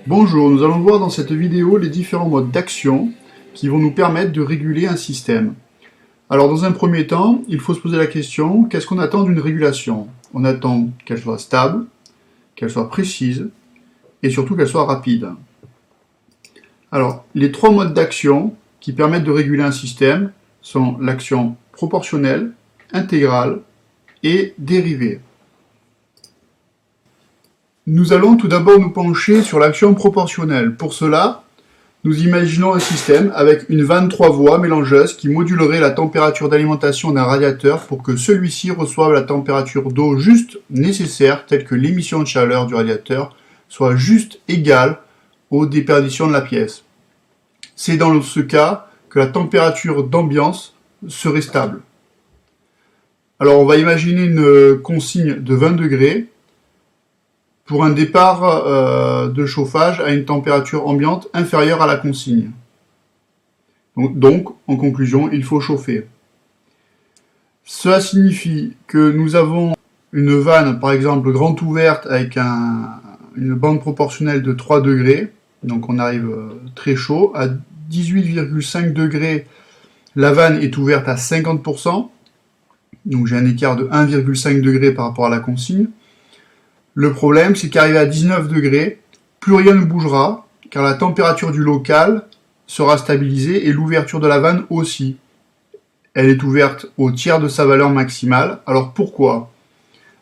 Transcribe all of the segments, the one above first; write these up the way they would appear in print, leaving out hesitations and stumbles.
Bonjour, nous allons voir dans cette vidéo les différents modes d'action qui vont nous permettre de réguler un système. Alors dans un premier temps, il faut se poser la question, qu'est-ce qu'on attend d'une régulation? On attend qu'elle soit stable, qu'elle soit précise et surtout qu'elle soit rapide. Alors les trois modes d'action qui permettent de réguler un système sont l'action proportionnelle, intégrale et dérivée. Nous allons tout d'abord nous pencher sur l'action proportionnelle. Pour cela, nous imaginons un système avec une vanne 3 voies mélangeuse qui modulerait la température d'alimentation d'un radiateur pour que celui-ci reçoive la température d'eau juste nécessaire, telle que l'émission de chaleur du radiateur soit juste égale aux déperditions de la pièce. C'est dans ce cas que la température d'ambiance serait stable. Alors on va imaginer une consigne de 20 degrés pour un départ de chauffage à une température ambiante inférieure à la consigne. Donc, en conclusion, il faut chauffer. Cela signifie que nous avons une vanne, par exemple, grande ouverte avec une bande proportionnelle de 3 degrés. Donc on arrive très chaud. À 18,5 degrés, la vanne est ouverte à 50%. Donc j'ai un écart de 1,5 degré par rapport à la consigne. Le problème, c'est qu'arrivé à 19 degrés, plus rien ne bougera, car la température du local sera stabilisée et l'ouverture de la vanne aussi. Elle est ouverte au tiers de sa valeur maximale. Alors pourquoi?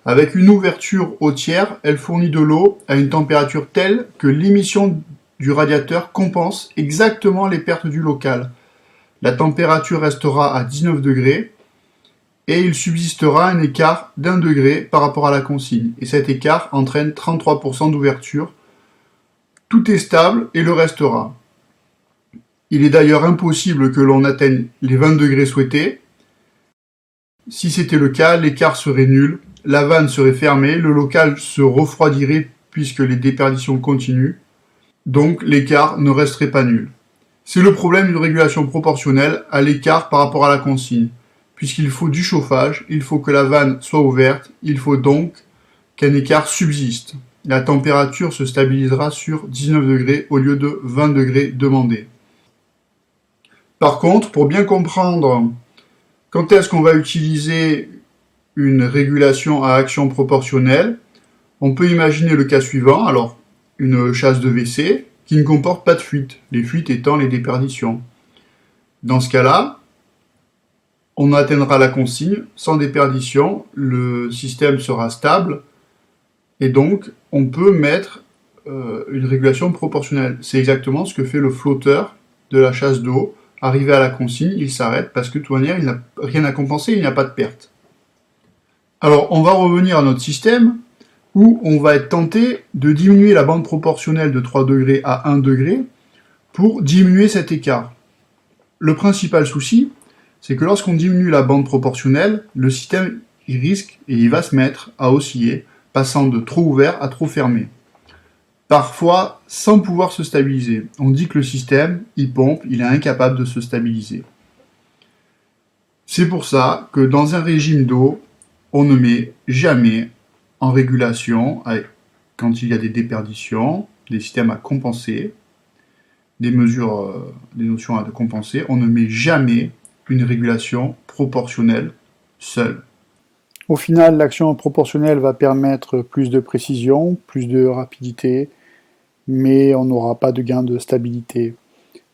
Avec une ouverture au tiers, elle fournit de l'eau à une température telle que l'émission du radiateur compense exactement les pertes du local. La température restera à 19 degrés, et il subsistera un écart d'1 degré par rapport à la consigne. Et cet écart entraîne 33% d'ouverture. Tout est stable et le restera. Il est d'ailleurs impossible que l'on atteigne les 20 degrés souhaités. Si c'était le cas, l'écart serait nul, la vanne serait fermée, le local se refroidirait puisque les déperditions continuent. Donc l'écart ne resterait pas nul. C'est le problème d'une régulation proportionnelle à l'écart par rapport à la consigne. Puisqu'il faut du chauffage, il faut que la vanne soit ouverte, il faut donc qu'un écart subsiste. La température se stabilisera sur 19 degrés au lieu de 20 degrés demandés. Par contre, pour bien comprendre quand est-ce qu'on va utiliser une régulation à action proportionnelle, on peut imaginer le cas suivant, alors une chasse de WC qui ne comporte pas de fuite, les fuites étant les déperditions. Dans ce cas-là, on atteindra la consigne sans déperdition, le système sera stable et donc on peut mettre une régulation proportionnelle. C'est exactement ce que fait le flotteur de la chasse d'eau. Arrivé à la consigne, il s'arrête parce que de toute manière, il n'a rien à compenser, il n'y a pas de perte. Alors on va revenir à notre système où on va être tenté de diminuer la bande proportionnelle de 3 degrés à 1 degré pour diminuer cet écart. Le principal souci, c'est que lorsqu'on diminue la bande proportionnelle, le système il risque et il va se mettre à osciller, passant de trop ouvert à trop fermé. Parfois, sans pouvoir se stabiliser. On dit que le système, il pompe, il est incapable de se stabiliser. C'est pour ça que dans un régime d'eau, on ne met jamais en régulation, quand il y a des déperditions, des systèmes à compenser, des notions à compenser, on ne met jamais une régulation proportionnelle seule. Au final, l'action proportionnelle va permettre plus de précision, plus de rapidité, mais on n'aura pas de gain de stabilité.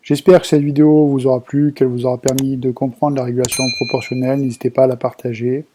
J'espère que cette vidéo vous aura plu, qu'elle vous aura permis de comprendre la régulation proportionnelle. N'hésitez pas à la partager.